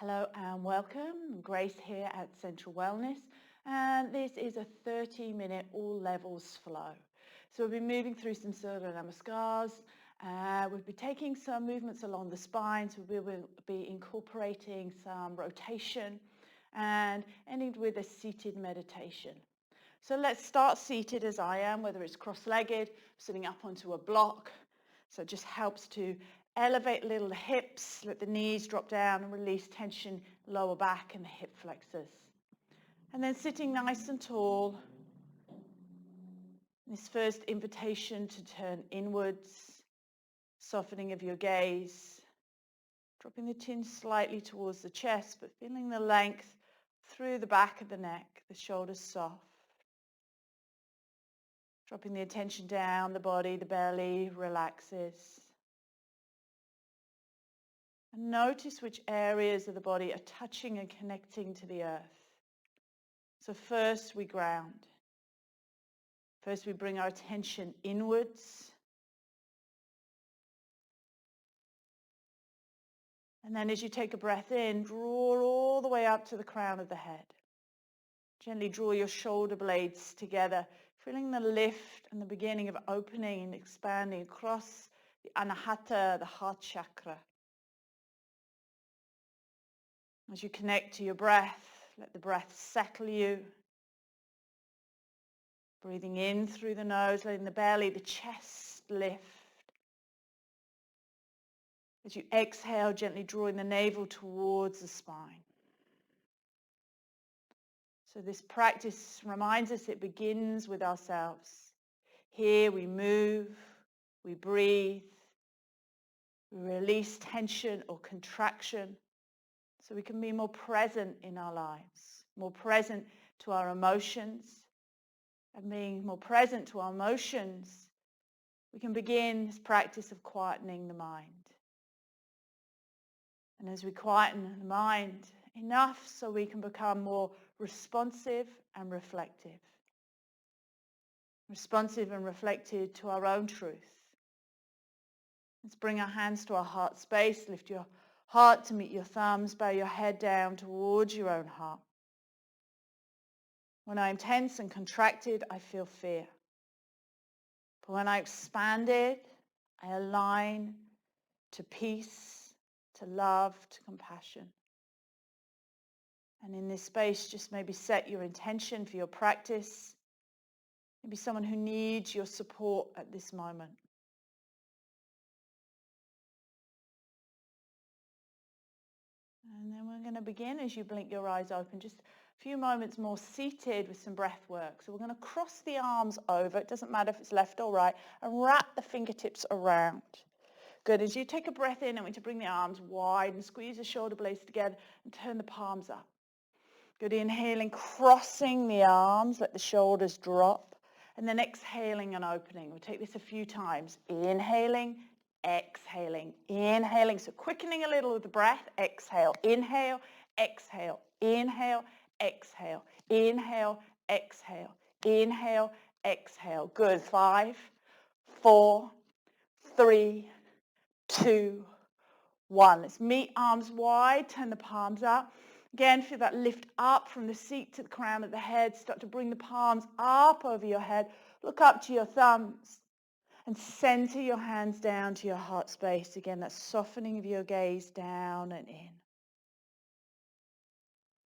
Hello and welcome. Grace here at Central Wellness, and this is a 30-minute all levels flow. So we'll be moving through some Surya Namaskars. We'll be taking some movements along the spine, so we will be incorporating some rotation and ending with a seated meditation. So let's start seated as I am, whether it's cross-legged, sitting up onto a block. So it just helps to elevate a little the hips, let the knees drop down and release tension lower back and the hip flexors. And then sitting nice and tall. This first invitation to turn inwards, softening of your gaze, dropping the chin slightly towards the chest, but feeling the length through the back of the neck, the shoulders soft. Dropping the attention down the body, the belly relaxes. And notice which areas of the body are touching and connecting to the earth. So first we ground. First we bring our attention inwards. And then as you take a breath in, draw all the way up to the crown of the head. Gently draw your shoulder blades together, feeling the lift and the beginning of opening and expanding across the anahata, the heart chakra. As you connect to your breath, let the breath settle you. Breathing in through the nose, letting the belly, the chest lift. As you exhale, gently drawing the navel towards the spine. So this practice reminds us it begins with ourselves. Here we move, we breathe, we release tension or contraction so we can be more present in our lives, more present to our emotions. And being more present to our emotions, we can begin this practice of quietening the mind. And as we quieten the mind enough so we can become more responsive and reflective. Responsive and reflective to our own truth. Let's bring our hands to our heart space. Lift your heart to meet your thumbs. Bow your head down towards your own heart. When I'm tense and contracted, I feel fear. But when I expand it, I align to peace, to love, to compassion. And in this space, just maybe set your intention for your practice. Maybe someone who needs your support at this moment. And then we're going to begin as you blink your eyes open, just a few moments more seated with some breath work. So we're going to cross the arms over, it doesn't matter if it's left or right, and wrap the fingertips around. Good. As you take a breath in, I want you to bring the arms wide and squeeze the shoulder blades together and turn the palms up. Good. Inhaling, crossing the arms, let the shoulders drop. And then exhaling and opening. We'll take this a few times. Inhaling, exhaling, inhaling. So quickening a little with the breath. Exhale, inhale, exhale, inhale, exhale, inhale, exhale, inhale, exhale. Good. 5, 4, 3, 2, 1. Let's meet arms wide, turn the palms up. Again, feel that lift up from the seat to the crown of the head. Start to bring the palms up over your head. Look up to your thumbs and center your hands down to your heart space. Again, that softening of your gaze down and in.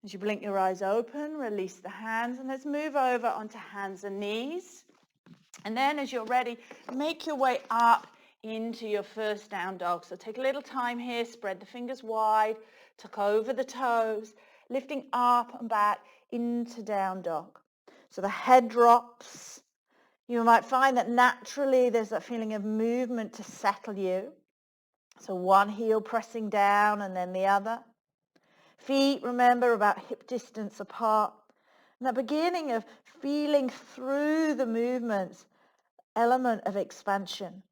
As you blink your eyes open, release the hands, and let's move over onto hands and knees. And then as you're ready, make your way up into your first down dog. So take a little time here, spread the fingers wide, tuck over the toes, lifting up and back into down dog. So the head drops. You might find that naturally there's that feeling of movement to settle you. So one heel pressing down and then the other. Feet, remember, about hip distance apart. And that beginning of feeling through the movements, element of expansion.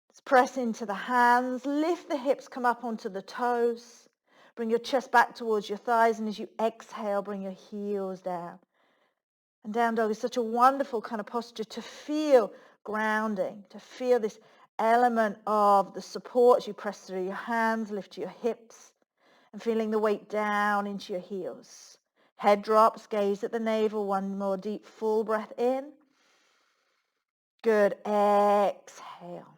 Let's press into the hands, lift the hips, come up onto the toes. Bring your chest back towards your thighs, and as you exhale, bring your heels down. And down dog is such a wonderful kind of posture to feel grounding, to feel this element of the support as you press through your hands, lift your hips. and feeling the weight down into your heels. Head drops, gaze at the navel. One more deep, full breath in. Good. Exhale.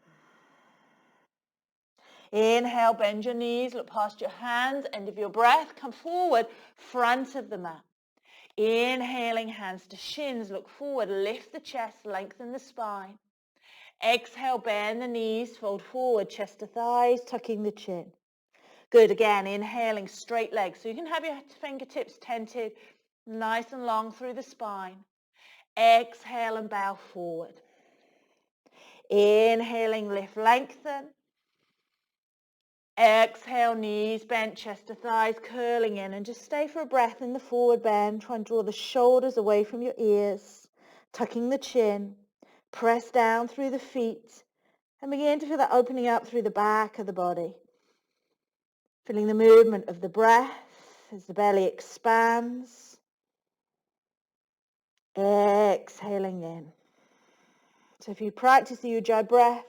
Inhale, bend your knees, look past your hands, end of your breath, come forward, front of the mat. Inhaling, hands to shins, look forward, lift the chest, lengthen the spine. Exhale, bend the knees, fold forward, chest to thighs, tucking the chin. Good, again, inhaling, straight legs. So you can have your fingertips tented, nice and long through the spine. Exhale and bow forward. Inhaling, lift, lengthen. Exhale, knees bent, chest to thighs, curling in, and just stay for a breath in the forward bend. Try and draw the shoulders away from your ears, tucking the chin. Press down through the feet and begin to feel that opening up through the back of the body. Feeling the movement of the breath as the belly expands. Exhaling in. So if you practice the Ujjayi breath,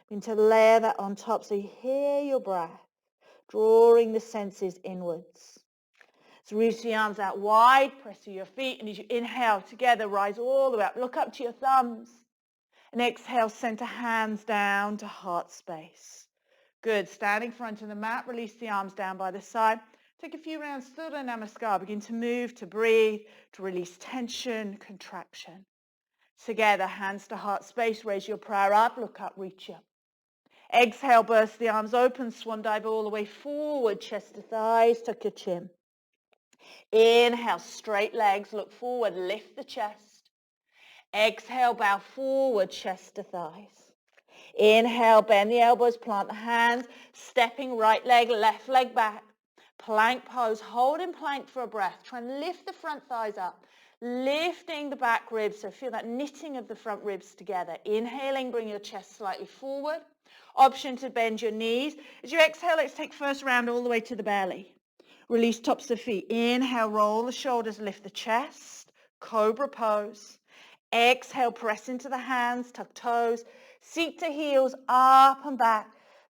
begin to layer that on top so you hear your breath, drawing the senses inwards. So reach the arms out wide, press through your feet, and as you inhale together, rise all the way up. Look up to your thumbs. And exhale, center hands down to heart space. Good. Standing front of the mat, release the arms down by the side. Take a few rounds, Surya Namaskar. Begin to move, to breathe, to release tension, contraction. Together, hands to heart space. Raise your prayer up, look up, reach up. Exhale, burst the arms open, swan dive all the way forward, chest to thighs, tuck your chin. Inhale, straight legs, look forward, lift the chest. Exhale, bow forward, chest to thighs. Inhale, bend the elbows, plant the hands, stepping right leg, left leg back. Plank pose, hold in plank for a breath. Try and lift the front thighs up, lifting the back ribs, so feel that knitting of the front ribs together. Inhaling, bring your chest slightly forward. Option to bend your knees. As you exhale, let's take first round all the way to the belly. Release tops of feet. Inhale, roll the shoulders, lift the chest. Cobra pose. Exhale, press into the hands, tuck toes. Seat to heels, up and back.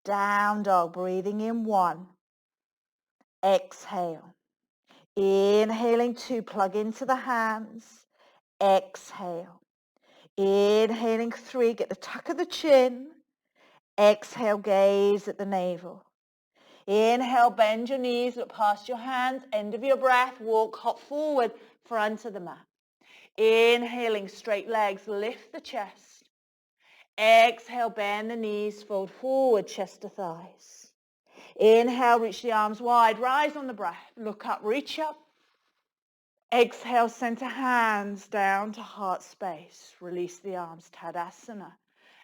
Down dog, breathing in 1. Exhale. Inhaling 2, plug into the hands. Exhale. Inhaling 3, get the tuck of the chin. Exhale, gaze at the navel. Inhale, bend your knees, look past your hands, end of your breath, walk, hop forward, front of the mat. Inhaling, straight legs, lift the chest. Exhale, bend the knees, fold forward, chest to thighs. Inhale, reach the arms wide, rise on the breath, look up, reach up. Exhale, center hands down to heart space. Release the arms, Tadasana.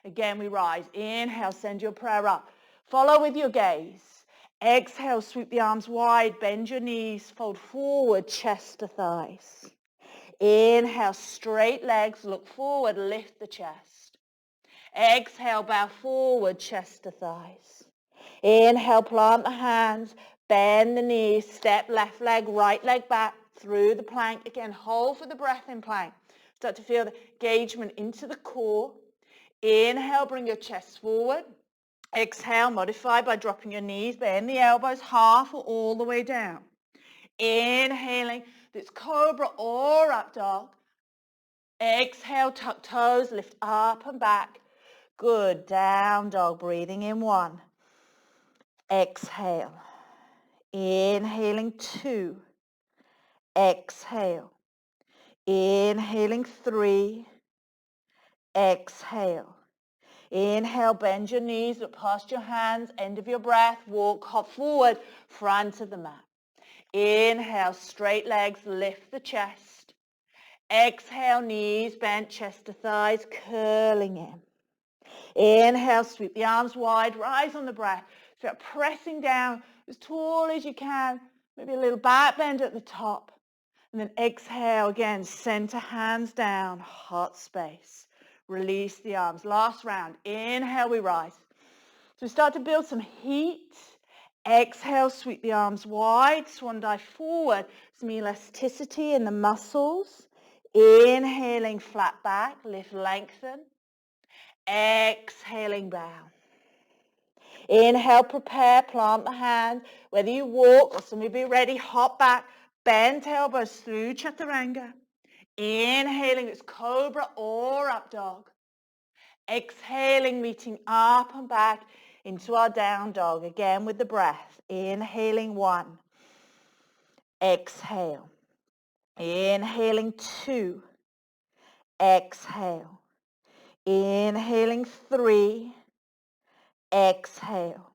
Again, we rise. Inhale, send your prayer up. Follow with your gaze. Exhale, sweep the arms wide, bend your knees, fold forward, chest to thighs. Inhale, straight legs, look forward, lift the chest. Exhale, bow forward, chest to thighs. Inhale, plant the hands, bend the knees, step left leg, right leg back through the plank. Again, hold for the breath in plank. Start to feel the engagement into the core. Inhale, bring your chest forward. Exhale, modify by dropping your knees, bend the elbows half or all the way down. Inhaling, this cobra or up dog. Exhale, tuck toes, lift up and back. Good, down dog, breathing in 1. Exhale. Inhaling 2. Exhale. Inhaling 3. Exhale. Inhale, bend your knees, look past your hands, end of your breath, walk, hop forward, front of the mat. Inhale, straight legs, lift the chest. Exhale, knees bent, chest to thighs, curling in. Inhale, sweep the arms wide, rise on the breath. Start pressing down as tall as you can, maybe a little back bend at the top. And then exhale again, center hands down, heart space. Release the arms. Last round. Inhale, we rise. So we start to build some heat. Exhale, sweep the arms wide, swan dive forward. Some elasticity in the muscles. Inhaling, flat back, lift, lengthen. Exhaling, bow. Inhale, prepare, plant the hand. Whether you walk or some of you ready, hop back, bend elbows through chaturanga. Inhaling, it's cobra or up dog. Exhaling, reaching up and back into our down dog. Again with the breath. Inhaling 1. Exhale. Inhaling 2. Exhale. Inhaling 3. Exhale.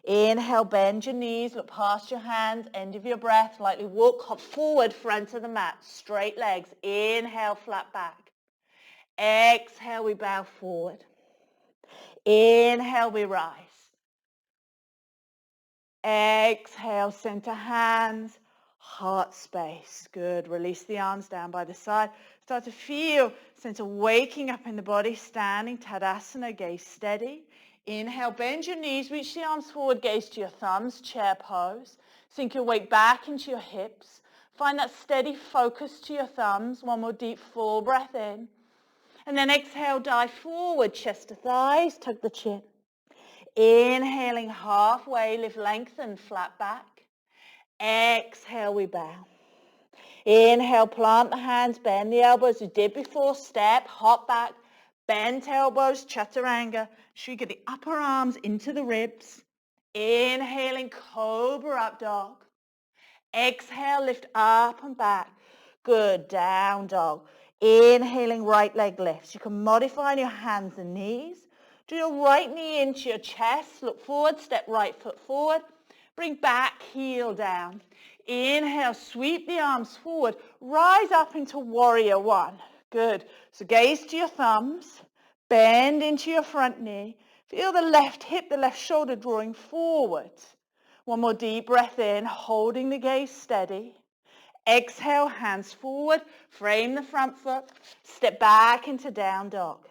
Inhale, bend your knees, look past your hands, end of your breath, lightly walk, hop forward, front of the mat, straight legs. Inhale, flat back. Exhale, we bow forward. Inhale, we rise. Exhale, center hands, heart space. Good. Release the arms down by the side. Start to feel sense of waking up in the body, standing, Tadasana, gaze steady. Inhale, bend your knees, reach the arms forward, gaze to your thumbs, chair pose. Sink your weight back into your hips. Find that steady focus to your thumbs. One more deep, full breath in. And then exhale, dive forward, chest to thighs, tug the chin. Inhaling halfway, lift, lengthen, flat back. Exhale, we bow. Inhale, plant the hands, bend the elbows. You did before, step, hop back, bend elbows, chaturanga. Should we get the upper arms into the ribs? Inhaling, cobra up dog. Exhale, lift up and back. Good, down dog. Inhaling, right leg lifts. You can modify on your hands and knees. Do your right knee into your chest. Look forward, step right foot forward. Bring back heel down. Inhale, sweep the arms forward. Rise up into warrior 1. Good. So gaze to your thumbs. Bend into your front knee. Feel the left hip, the left shoulder drawing forward. One more deep breath in, holding the gaze steady. Exhale, hands forward. Frame the front foot. Step back into down dog.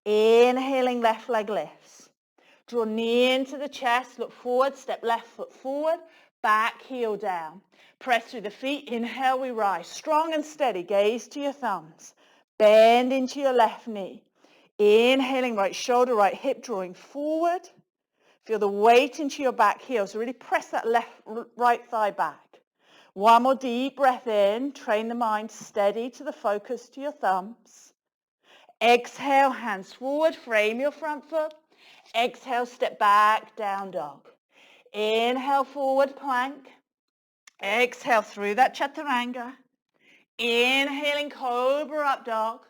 Inhaling, left leg lifts. Draw knee into the chest, look forward, step left foot forward, back heel down. Press through the feet, inhale, we rise. Strong and steady, gaze to your thumbs. Bend into your left knee. Inhaling, right shoulder, right hip drawing forward. Feel the weight into your back heel, so really press that right thigh back. One more deep breath in, train the mind steady to the focus to your thumbs. Exhale, hands forward, frame your front foot. Exhale, step back, down dog. Inhale, forward plank. Exhale through that chaturanga. Inhaling, cobra up dog.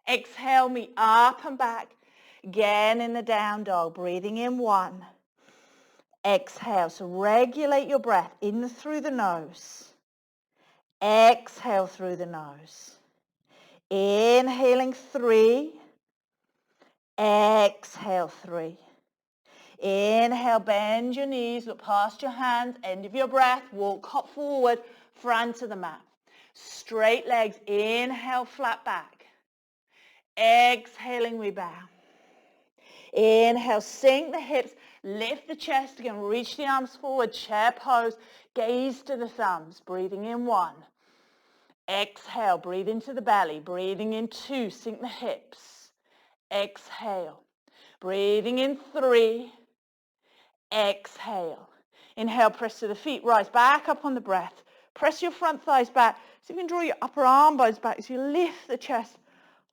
Exhale, me up and back. Again in the down dog, breathing in 1. Exhale, so regulate your breath in through the nose. Exhale through the nose. Inhaling 3. Exhale 3. Inhale, bend your knees, look past your hands, end of your breath, walk, hop forward, front of the mat. Straight legs, inhale, flat back. Exhaling, we bow. Inhale, sink the hips, lift the chest again, reach the arms forward, chair pose, gaze to the thumbs, breathing in 1. Exhale, breathe into the belly, breathing in 2, sink the hips. Exhale, breathing in 3. Exhale. Inhale, press to the feet, rise back up on the breath. Press your front thighs back. So you can draw your upper arm bones back as you lift the chest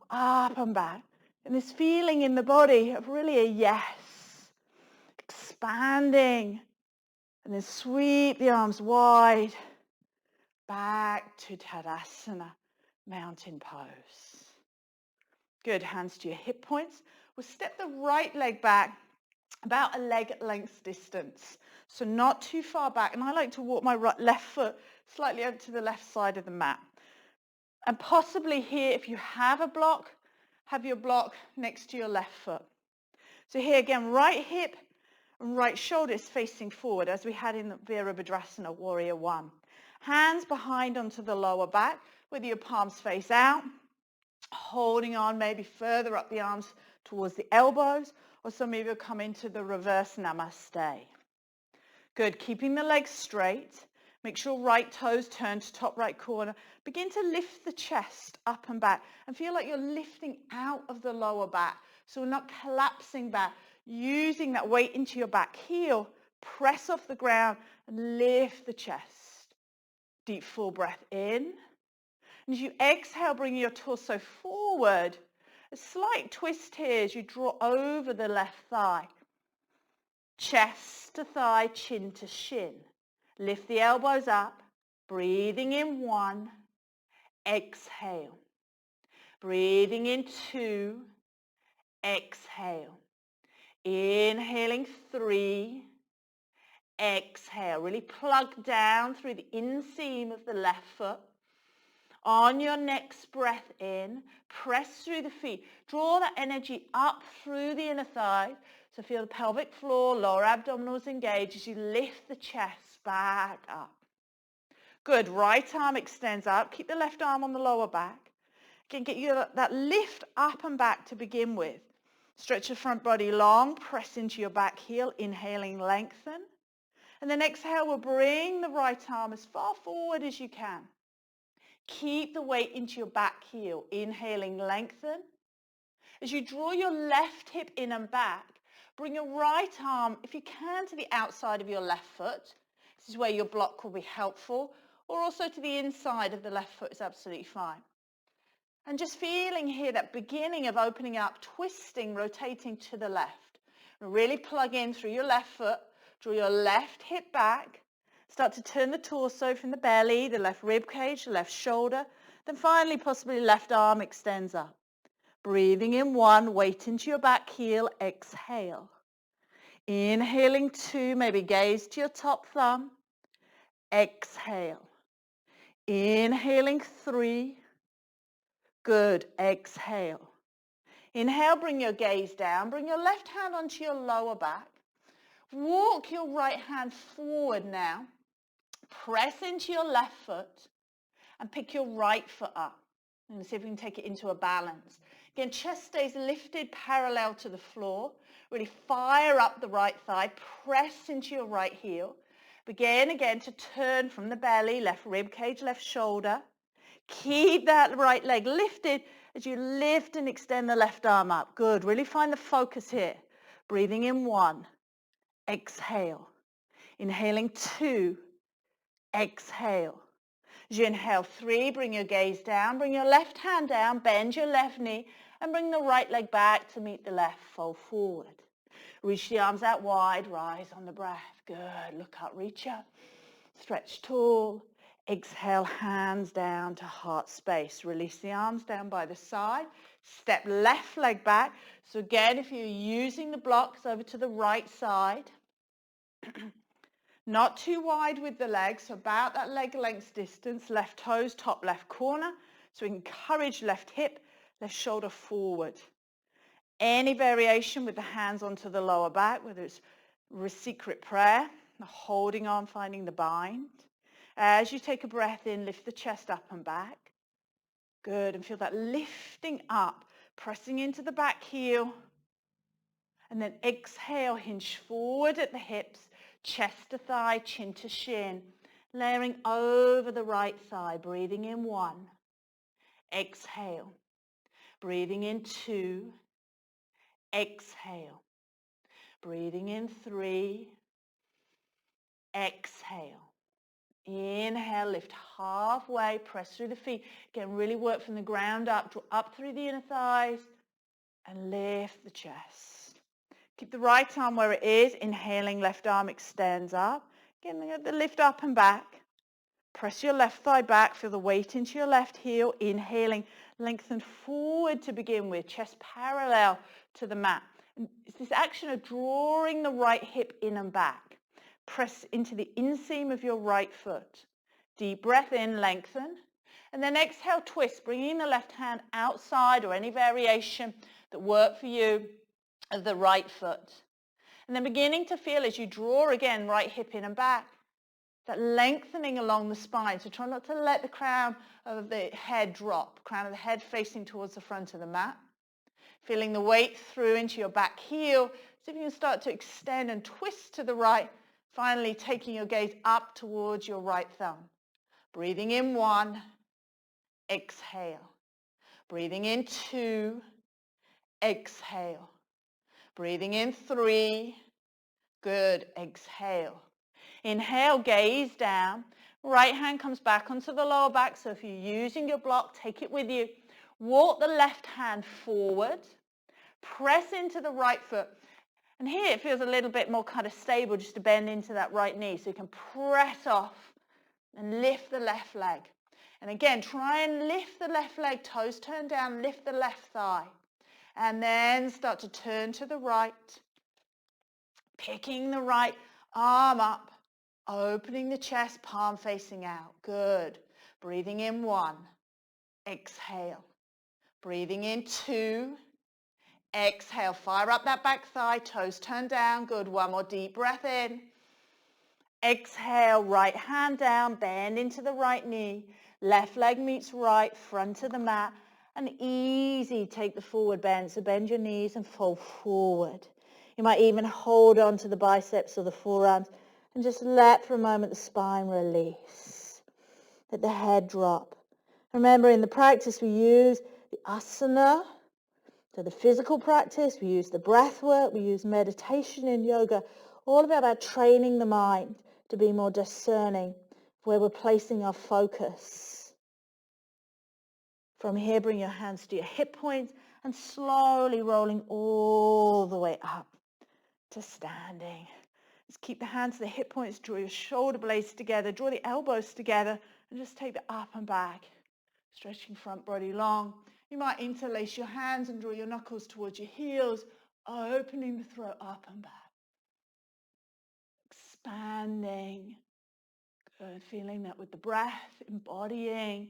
up and back. And this feeling in the body of really a yes. Expanding. And then sweep the arms wide. Back to Tadasana, mountain pose. Good, hands to your hip points. We'll step the right leg back about a leg length distance. So not too far back. And I like to walk my left foot slightly over to the left side of the mat. And possibly here, if you have a block, have your block next to your left foot. So here again, right hip and right shoulder is facing forward as we had in the Virabhadrasana, Warrior 1. Hands behind onto the lower back with your palms face out. Holding on maybe further up the arms towards the elbows, or some of you come into the reverse namaste. Good, keeping the legs straight. Make sure right toes turn to top right corner. Begin to lift the chest up and back and feel like you're lifting out of the lower back. So we're not collapsing back. Using that weight into your back heel, press off the ground and lift the chest. Deep full breath in. And as you exhale, bring your torso forward. A slight twist here as you draw over the left thigh. Chest to thigh, chin to shin. Lift the elbows up. Breathing in 1. Exhale. Breathing in 2. Exhale. Inhaling 3. Exhale. Really plug down through the inseam of the left foot. On your next breath in, press through the feet. Draw that energy up through the inner thigh. So feel the pelvic floor, lower abdominals engage as you lift the chest back up. Good. Right arm extends up. Keep the left arm on the lower back. Again, get you that lift up and back to begin with. Stretch the front body long. Press into your back heel. Inhaling, lengthen. And then exhale, we'll bring the right arm as far forward as you can. Keep the weight into your back heel. Inhaling, lengthen. As you draw your left hip in and back, bring your right arm, if you can, to the outside of your left foot. This is where your block will be helpful. Or also to the inside of the left foot is absolutely fine. And just feeling here that beginning of opening up, twisting, rotating to the left. Really plug in through your left foot. Draw your left hip back. Start to turn the torso from the belly, the left rib cage, the left shoulder. Then finally, possibly left arm extends up. Breathing in 1, weight into your back heel, exhale. Inhaling 2, maybe gaze to your top thumb. Exhale. Inhaling 3. Good. Exhale. Inhale, bring your gaze down. Bring your left hand onto your lower back. Walk your right hand forward now. Press into your left foot and pick your right foot up. And see if we can take it into a balance. Again, chest stays lifted parallel to the floor. Really fire up the right thigh. Press into your right heel. Begin again to turn from the belly, left rib cage, left shoulder. Keep that right leg lifted as you lift and extend the left arm up. Good. Really find the focus here. Breathing in 1. Exhale. Inhaling 2. Exhale. As you inhale 3, bring your gaze down. Bring your left hand down. Bend your left knee. And bring the right leg back to meet the left. Fold forward. Reach the arms out wide. Rise on the breath. Good. Look up. Reach up. Stretch tall. Exhale, hands down to heart space. Release the arms down by the side. Step left leg back. So again, if you're using the blocks, over to the right side. Not too wide with the legs, so about that leg length distance. Left toes, top left corner. So encourage left hip, left shoulder forward. Any variation with the hands onto the lower back, whether it's secret prayer, holding on, finding the bind. As you take a breath in, lift the chest up and back. Good, and feel that lifting up, pressing into the back heel. And then exhale, hinge forward at the hips, chest to thigh, chin to shin. Layering over the right thigh, breathing in 1. Exhale. Breathing in 2. Exhale. Breathing in 3. Exhale. Inhale, lift halfway, press through the feet. Again, really work from the ground up, draw up through the inner thighs, and lift the chest. Keep the right arm where it is. Inhaling, left arm extends up. Again, the lift up and back. Press your left thigh back, feel the weight into your left heel. Inhaling, lengthen forward to begin with, chest parallel to the mat. And it's this action of drawing the right hip in and back. Press into the inseam of your right foot. Deep breath in, lengthen. And then exhale, twist, bringing the left hand outside or any variation that work for you of the right foot. And then beginning to feel as you draw again, right hip in and back, that lengthening along the spine. So try not to let the crown of the head drop, crown of the head facing towards the front of the mat. Feeling the weight through into your back heel. So if you can start to extend and twist to the right, finally taking your gaze up towards your right thumb. Breathing in 1, exhale. Breathing in 2, exhale. Breathing in 3, good, exhale. Inhale, gaze down. Right hand comes back onto the lower back, so if you're using your block, take it with you. Walk the left hand forward. Press into the right foot. And here it feels a little bit more kind of stable just to bend into that right knee. So you can press off and lift the left leg. And again, try and lift the left leg, toes turn down, lift the left thigh. And then start to turn to the right. Picking the right arm up. Opening the chest, palm facing out. Good. Breathing in 1. Exhale. Breathing in 2. Exhale. Fire up that back thigh. Toes turn down. Good. One more deep breath in. Exhale. Right hand down. Bend into the right knee. Left leg meets right. Front of the mat. And easy. Take the forward bend. So bend your knees and fold forward. You might even hold on to the biceps or the forearms. And just let for a moment the spine release. Let the head drop. Remember, in the practice we use the asana, so the physical practice, we use the breath work, we use meditation in yoga, all about training the mind to be more discerning where we're placing our focus. From here, bring your hands to your hip points and slowly rolling all the way up to standing. Just keep the hands to the hip points, draw your shoulder blades together, draw the elbows together, and just take the up and back. Stretching front body long. You might interlace your hands and draw your knuckles towards your heels, opening the throat up and back. Expanding. Good. Feeling that with the breath, embodying.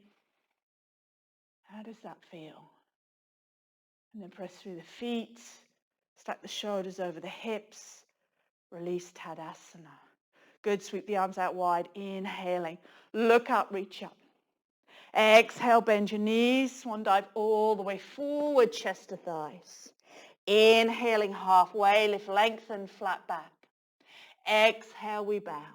How does that feel? And then press through the feet. Stack the shoulders over the hips. Release Tadasana. Good, sweep the arms out wide, inhaling. Look up, reach up. Exhale, bend your knees, swan dive all the way forward, chest to thighs. Inhaling halfway, lift, lengthen, flat back. Exhale, we bow.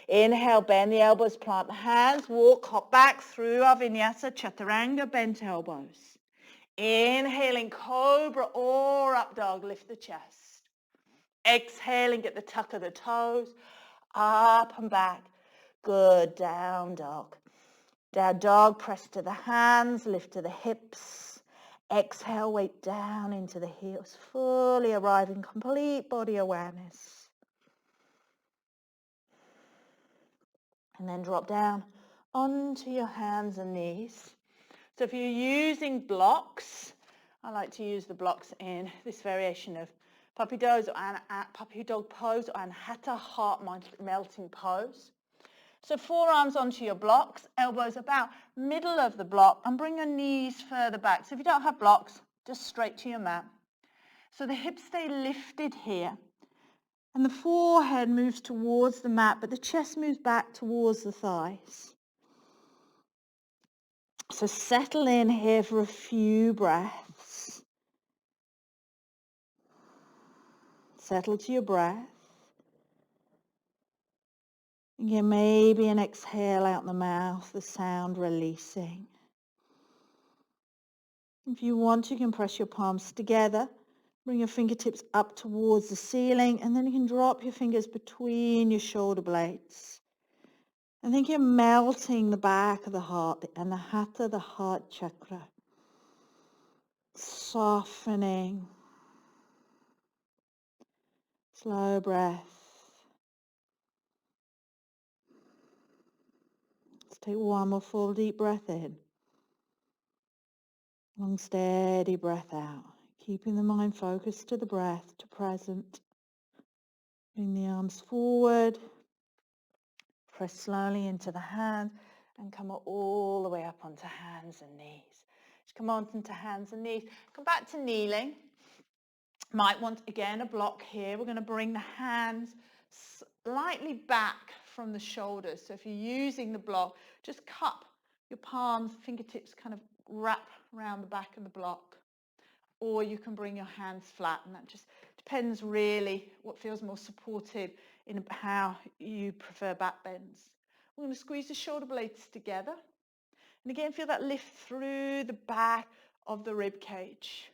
Inhale, bend the elbows, plant the hands, walk, hop back through our Vinyasa, Chaturanga, bent elbows. Inhaling, cobra or up dog, lift the chest. Exhaling, get the tuck of the toes, up and back. Good, down dog. Down dog, press to the hands, lift to the hips. Exhale, weight down into the heels, fully arriving, complete body awareness. And then drop down onto your hands and knees. So if you're using blocks, I like to use the blocks in this variation of puppy dog pose and hatha heart melting pose. So forearms onto your blocks, elbows about middle of the block, and bring your knees further back. So if you don't have blocks, just straight to your mat. So the hips stay lifted here. And the forehead moves towards the mat, but the chest moves back towards the thighs. So settle in here for a few breaths. Settle to your breath. Again, maybe an exhale out the mouth, the sound releasing. If you want, you can press your palms together. Bring your fingertips up towards the ceiling, and then you can drop your fingers between your shoulder blades. I think you're melting the back of the heart and the hatha, the heart chakra. Softening. Slow breath. Let's take one more full deep breath in. Long steady breath out. Keeping the mind focused to the breath, to present. Bring the arms forward. Press slowly into the hands and come all the way up onto hands and knees. Just come on into hands and knees. Come back to kneeling. Might want, again, a block here. We're going to bring the hands slightly back from the shoulders. So if you're using the block, just cup your palms, fingertips kind of wrap around the back of the block. Or you can bring your hands flat, and that just depends really what feels more supportive in how you prefer back bends. We're going to squeeze the shoulder blades together. And again, feel that lift through the back of the rib cage.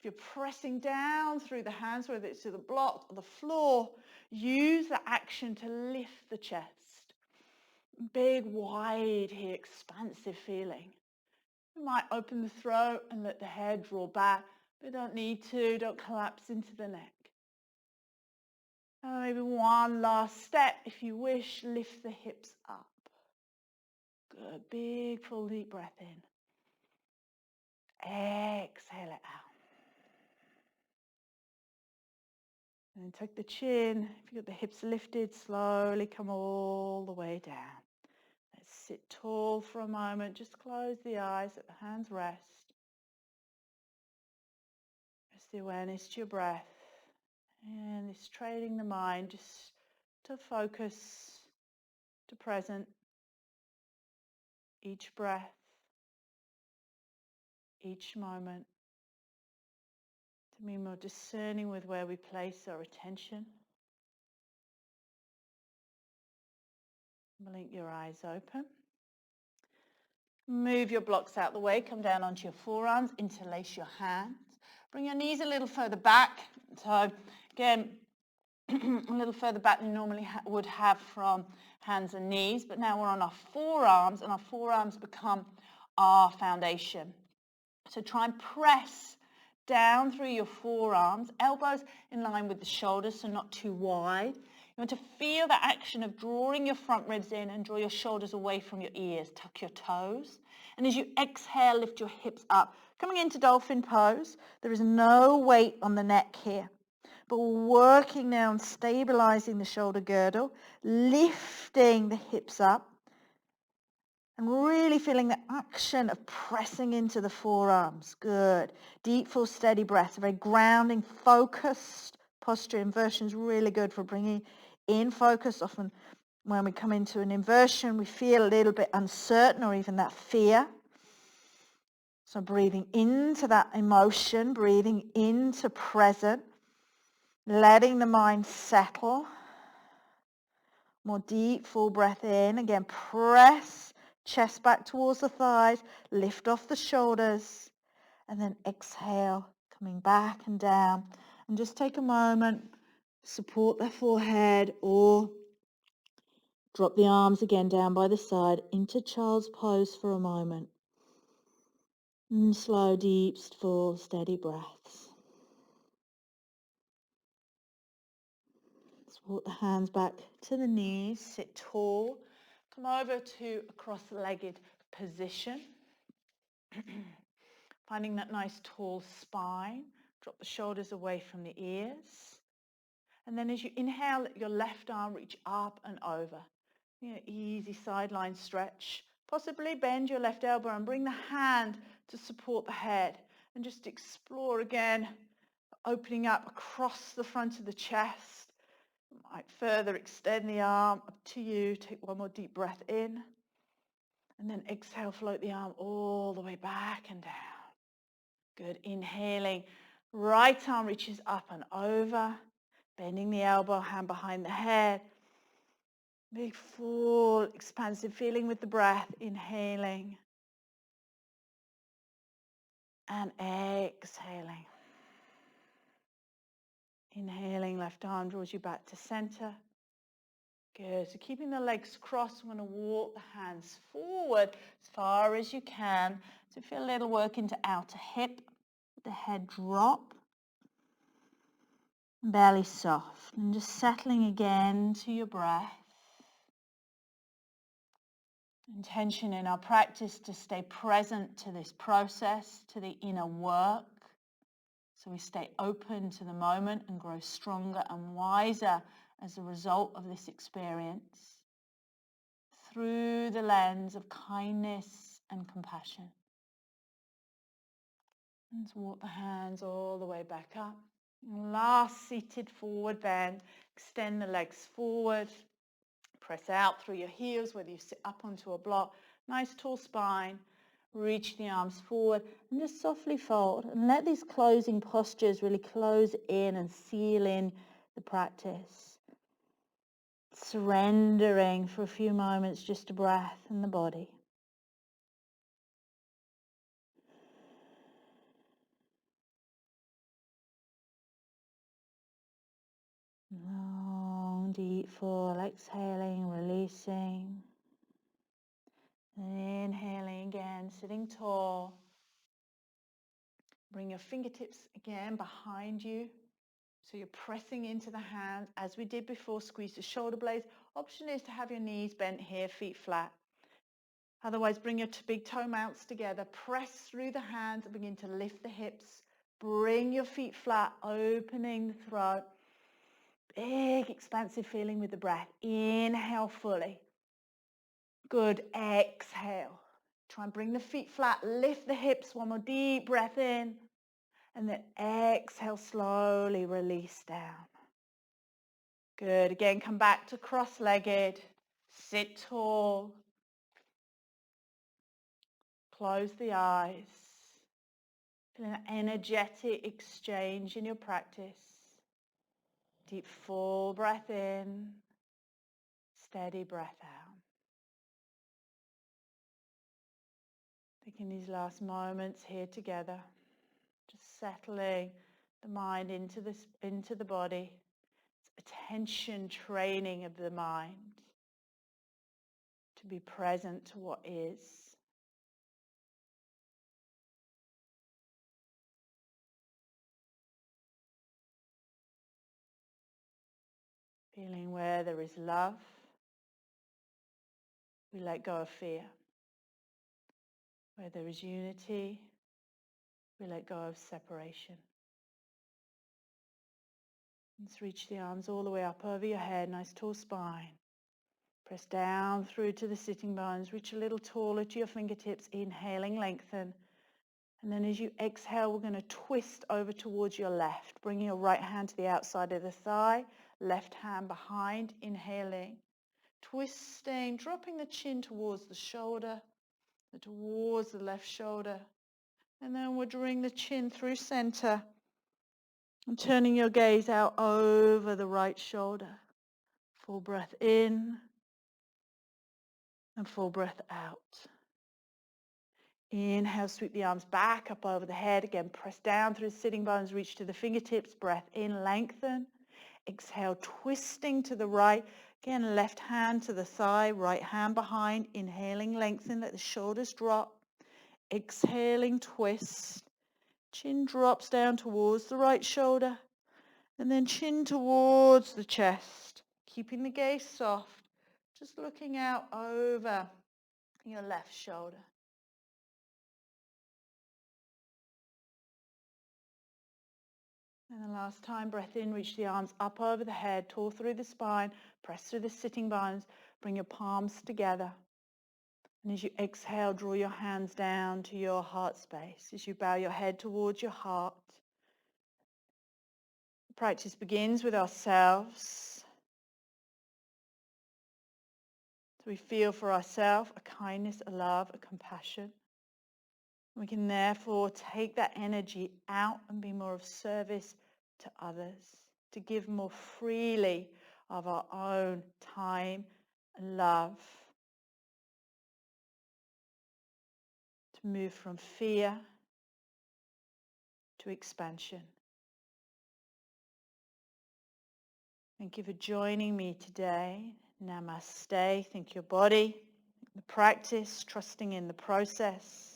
If you're pressing down through the hands, whether it's to the block or the floor, use the action to lift the chest. Big, wide here, expansive feeling. You might open the throat and let the head draw back, but don't need to. Don't collapse into the neck. And maybe one last step. If you wish, lift the hips up. Good. Big, full, deep breath in. Exhale it out. And then tuck the chin. If you've got the hips lifted, slowly come all the way down. Let's sit tall for a moment. Just close the eyes, let the hands rest. Just the awareness to your breath. And it's training the mind just to focus to present. Each breath, each moment. To be more discerning with where we place our attention. Blink your eyes open. Move your blocks out the way. Come down onto your forearms. Interlace your hands. Bring your knees a little further back. So again, a little further back than you normally would have from hands and knees. But now we're on our forearms, and our forearms become our foundation. So try and press down through your forearms, elbows in line with the shoulders, so not too wide. You want to feel the action of drawing your front ribs in and draw your shoulders away from your ears. Tuck your toes. And as you exhale, lift your hips up. Coming into Dolphin Pose, there is no weight on the neck here. But we're working now on stabilizing the shoulder girdle, lifting the hips up, and really feeling the action of pressing into the forearms. Good. Deep, full, steady breath. A very grounding, focused posture. Inversion is really good for bringing in focus. Often when we come into an inversion, we feel a little bit uncertain or even that fear. So breathing into that emotion, breathing into present, letting the mind settle. More deep, full breath in. Again, press chest back towards the thighs, lift off the shoulders, and then exhale, coming back and down. And just take a moment, support the forehead, or drop the arms again down by the side into child's pose for a moment. And slow, deep, full, steady breaths. Support the hands back to the knees, sit tall. Come over to a cross-legged position. Finding that nice tall spine. Drop the shoulders away from the ears. And then as you inhale, let your left arm reach up and over. Easy sideline stretch. Possibly bend your left elbow and bring the hand to support the head. And just explore again, opening up across the front of the chest. Might further extend the arm, up to you. Take one more deep breath in. And then exhale, float the arm all the way back and down. Good. Inhaling, right arm reaches up and over. Bending the elbow, hand behind the head. Big, full, expansive feeling with the breath. Inhaling. And exhaling. Inhaling, left arm draws you back to center. Good. So keeping the legs crossed, I'm going to walk the hands forward as far as you can. So feel a little work into outer hip. Let the head drop. Belly soft. And just settling again to your breath. Intention in our practice to stay present to this process, to the inner work. So we stay open to the moment and grow stronger and wiser as a result of this experience through the lens of kindness and compassion. Let's walk the hands all the way back up. Last seated forward bend. Extend the legs forward. Press out through your heels, whether you sit up onto a block. Nice tall spine. Reach the arms forward and just softly fold. And let these closing postures really close in and seal in the practice. Surrendering for a few moments just to breath and the body. Long, deep, full, exhaling, releasing. And inhaling again, sitting tall. Bring your fingertips again behind you. So you're pressing into the hands. As we did before, squeeze the shoulder blades. Option is to have your knees bent here, feet flat. Otherwise, bring your big toe mounts together. Press through the hands and begin to lift the hips. Bring your feet flat, opening the throat. Big, expansive feeling with the breath. Inhale fully. Good. Exhale. Try and bring the feet flat. Lift the hips. One more deep breath in. And then exhale, slowly release down. Good. Again, come back to cross-legged. Sit tall. Close the eyes. Feel an energetic exchange in your practice. Deep, full breath in. Steady breath out. Taking these last moments here together. Just settling the mind into the body. It's attention training of the mind to be present to what is. Feeling where there is love, we let go of fear. Where there is unity, we let go of separation. Let's reach the arms all the way up over your head, nice tall spine. Press down through to the sitting bones, reach a little taller to your fingertips, inhaling, lengthen. And then as you exhale, we're going to twist over towards your left, bringing your right hand to the outside of the thigh, left hand behind, inhaling. Twisting, dropping the chin towards the shoulder, towards the left shoulder. And then we're drawing the chin through center and turning your gaze out over the right shoulder. Full breath in and full breath out. Inhale, sweep the arms back up over the head. Again, press down through the sitting bones, reach to the fingertips. Breath in, lengthen. Exhale, twisting to the right. Again, left hand to the thigh, right hand behind. Inhaling, lengthen, let the shoulders drop. Exhaling, twist. Chin drops down towards the right shoulder. And then chin towards the chest. Keeping the gaze soft. Just looking out over your left shoulder. And the last time, breath in, reach the arms up over the head, tall through the spine, press through the sitting bones, bring your palms together. And as you exhale, draw your hands down to your heart space. As you bow your head towards your heart, the practice begins with ourselves. So we feel for ourselves a kindness, a love, a compassion. We can therefore take that energy out and be more of service to others, to give more freely of our own time and love, to move from fear to expansion. Thank you for joining me today. Namaste. Thank your body, the practice, trusting in the process.